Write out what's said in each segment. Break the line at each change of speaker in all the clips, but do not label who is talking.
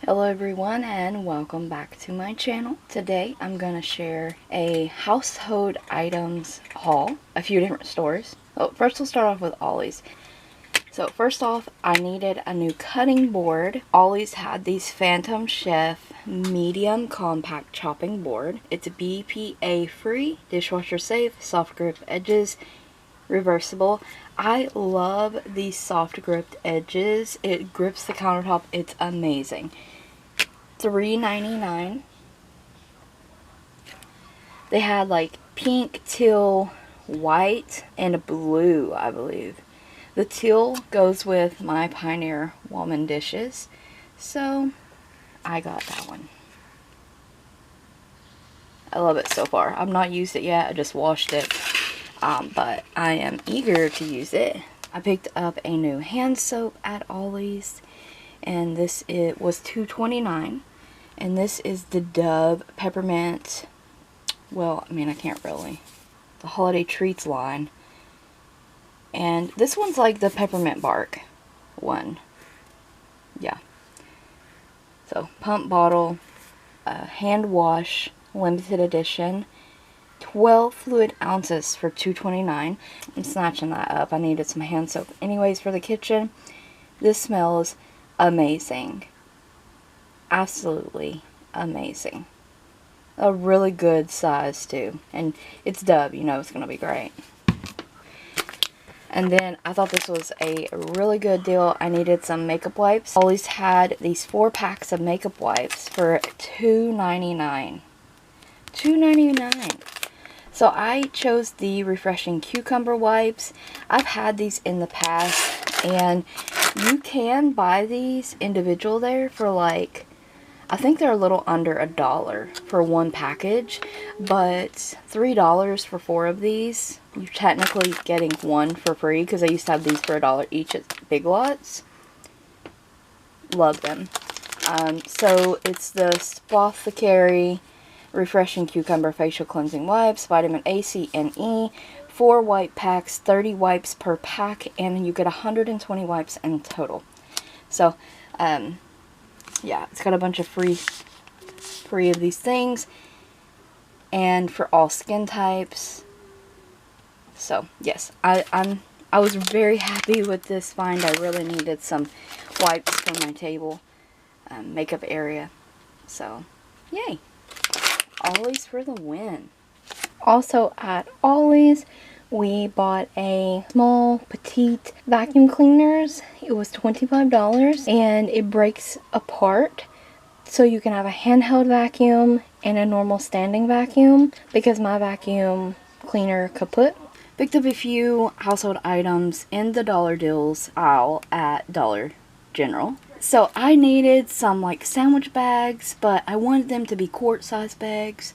Hello everyone and welcome back to my channel. Today I'm going to share a household items haul, a few different stores. Well, first we'll start off with Ollies. So first off, I needed a new cutting board. Ollies had these Phantom Chef medium compact chopping board. It's BPA free, dishwasher safe, soft grip edges, reversible. I love these soft gripped edges. It grips the countertop. It's amazing. $3.99. They had like pink, teal, white, and blue, I believe. The teal goes with my Pioneer Woman dishes, so I got that one. I love it so far. I've not used it yet. I just washed it, but I am eager to use it. I picked up a new hand soap at Ollies, and was $2.29. And this is the Dove Peppermint, well, I mean, I can't really, the Holiday Treats line. And this one's like the peppermint bark one. Yeah. So, pump bottle, hand wash, limited edition, 12 fluid ounces for $2.29. I'm snatching that up. I needed some hand soap anyways for the kitchen. This smells amazing. Absolutely amazing. A really good size too, and it's Dove, you know it's gonna be great. And then I thought this was a really good deal. I needed some makeup wipes. Always had these 4 packs of makeup wipes for $2.99. $2.99. So I chose the Refreshing Cucumber wipes. I've had these in the past, and you can buy these individual there for like, I think they're a little under $1 for one package, but $3 for 4 of these. You're technically getting one for free because I used to have these for $1 each at Big Lots. Love them. So it's the Spothicary Refreshing Cucumber Facial Cleansing Wipes, Vitamin A, C, and E. 4 wipe packs, 30 wipes per pack, and you get 120 wipes in total. So, yeah, it's got a bunch of free of these things, and for all skin types. So yes, I was very happy with this find. I really needed some wipes for my table makeup area. So yay, Ollies for the win. Also at Ollies, we bought a small petite vacuum cleaners. It was $25 and it breaks apart, so you can have a handheld vacuum and a normal standing vacuum because my vacuum cleaner kaput. Picked up a few household items in the dollar deals aisle at Dollar General. So I needed some like sandwich bags, but I wanted them to be quart size bags,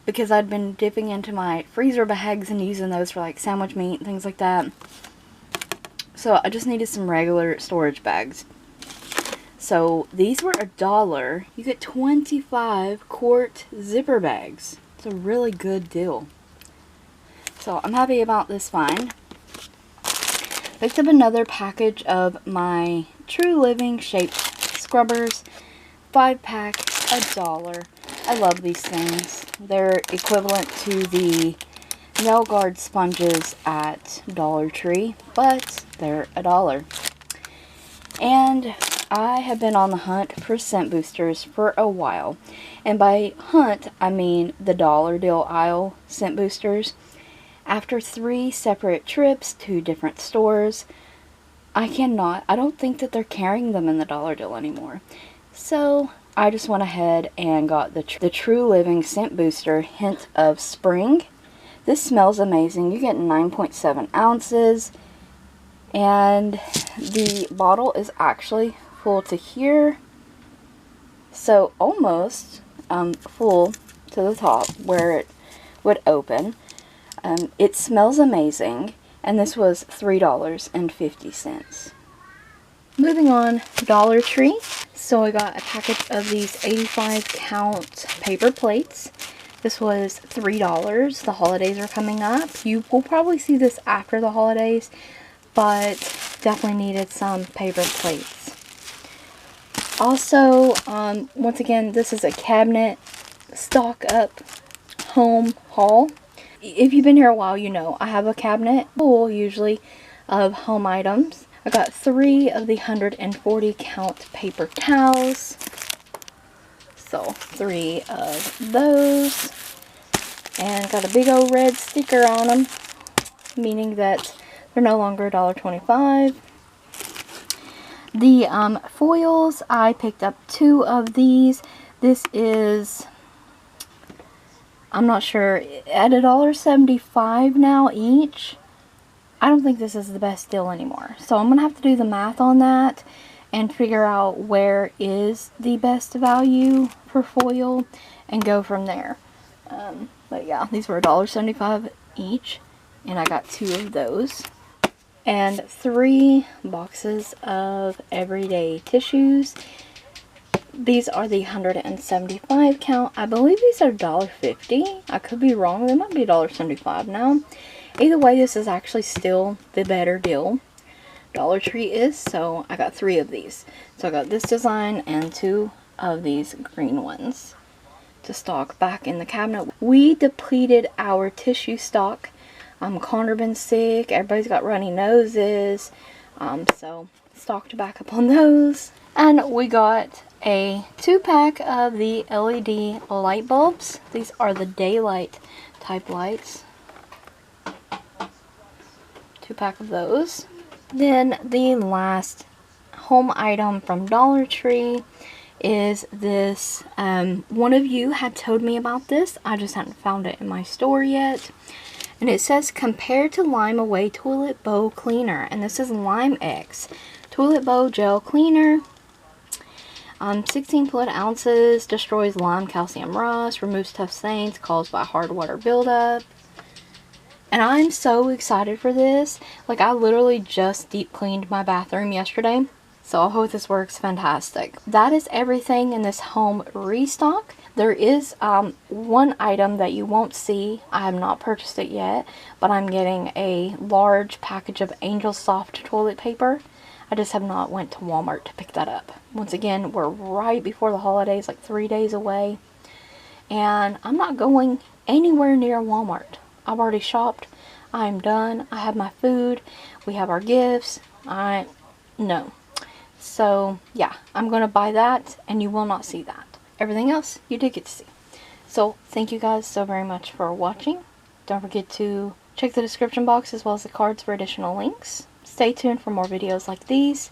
because I'd been dipping into my freezer bags and using those for like sandwich meat and things like that. So I just needed some regular storage bags. So these were $1. You get 25 quart zipper bags. It's a really good deal. So I'm happy about this find. Picked up another package of my True Living shaped scrubbers. 5 pack, $1. I love these things. They're equivalent to the nail guard sponges at DollarTree, but they're $1. And I have been on the hunt for scent boosters for a while. And by hunt, I mean the dollar deal aisle scent boosters. After 3 separate trips to different stores, I don't think that they're carrying them in the dollar deal anymore. So I just went ahead and got the True Living Scent Booster Hint of Spring. This smells amazing. You get 9.7 ounces. And the bottle is actually full to here. So almost full to the top where it would open. It smells amazing. And this was $3.50. Moving on, Dollar Tree. So I got a package of these 85 count paper plates. This was $3. The holidays are coming up. You will probably see this after the holidays, but definitely needed some paper plates. Also, once again, this is a cabinet stock up home haul. If you've been here a while, you know I have a cabinet full usually of home items. I got 3 of the 140 count paper towels. So 3 of those. And got a big old red sticker on them, meaning that they're no longer $1.25. The foils, I picked up 2 of these. This is, I'm not sure, at $1.75 now each. I don't think this is the best deal anymore. So I'm going to have to do the math on that and figure out where is the best value for foil and go from there. But yeah, these were $1.75 each, and I got 2 of those. And 3 boxes of everyday tissues. These are the 175 count. I believe these are $1.50. I could be wrong. They might be $1.75 now. Either way, this is actually still the better deal. DollarTree is, so I got 3 of these. So I got this design and 2 of these green ones to stock back in the cabinet. We depleted our tissue stock. Connor been sick, everybody's got runny noses, so stocked back up on those. And we got a 2-pack of the LED light bulbs. These are the daylight type lights. 2-pack of those. Then the last home item from Dollar Tree is this. One of you had told me about this. I just hadn't found it in my store yet. And it says compared to Lime Away Toilet Bowl Cleaner. And this is Lime X Toilet Bowl Gel Cleaner. 16 fluid ounces. Destroys lime, calcium rust. Removes tough stains caused by hard water buildup. And I'm so excited for this. Like, I literally just deep cleaned my bathroom yesterday. So I hope this works fantastic. That is everything in this home restock. There is one item that you won't see. I have not purchased it yet, but I'm getting a large package of Angel Soft toilet paper. I just have not went to Walmart to pick that up. Once again, we're right before the holidays, like 3 days away. And I'm not going anywhere near Walmart. I've already shopped. I'm done. I have my food. We have our gifts. No. So, yeah, I'm going to buy that, and you will not see that. Everything else, you did get to see. So, thank you guys so very much for watching. Don't forget to check the description box as well as the cards for additional links. Stay tuned for more videos like these.